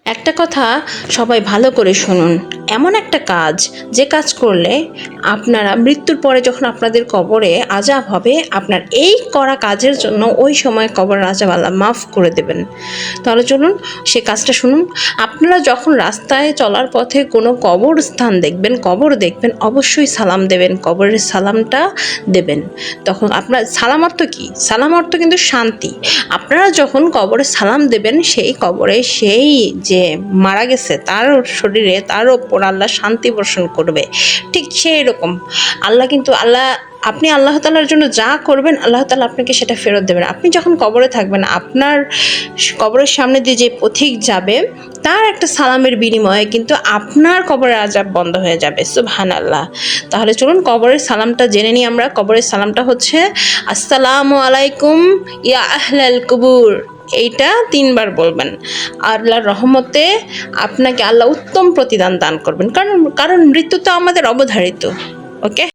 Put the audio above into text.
একটা কথা সবাই ভালো করে শুনুন, এমন একটা কাজ যে কাজ করলে আপনারা মৃত্যুর পরে যখন আপনাদের কবরে আযাব হবে, আপনার এই করা কাজের জন্য ওই সময় কবরের আযাব আল্লাহ মাফ করে দেবেন। তাহলে চলুন সে কাজটা শুনুন। আপনারা যখন রাস্তায় চলার পথে কোনো কবরস্থান দেখবেন, কবর দেখবেন, অবশ্যই সালাম দেবেন, কবরের সালামটা দেবেন। তখন আপনার সালাম অর্থ কী? সালাম অর্থ কিন্তু শান্তি। আপনারা যখন কবরে সালাম দেবেন, সেই কবরে সেই যে মারা গেছে তার শরীরে তার ওপর আল্লাহ শান্তি বর্ষণ করবে। ঠিক সেই রকম আপনি আল্লাহ তাআলার জন্য যা করবেন, আল্লাহ তাআলা আপনাকে সেটা ফেরত দেবেন। আপনি যখন কবরে থাকবেন, আপনার কবরের সামনে দিয়ে যে পথিক যাবে, তার একটা সালামের বিনিময়ে কিন্তু আপনার কবরের আযাব বন্ধ হয়ে যাবে। সুবহানাল্লাহ। তাহলে চলুন কবরের সালামটা জেনে নিই আমরা। কবরের সালামটা হচ্ছে আসসালামু আলাইকুম ইয়া আহলাল কুবুর। এইটা 3 বার বলবেন। আল্লাহর রহমতে আপনাকে আল্লাহ উত্তম প্রতিদান দান করবেন, কারণ মৃত্যু তো আমাদের অবধারিত। ওকে।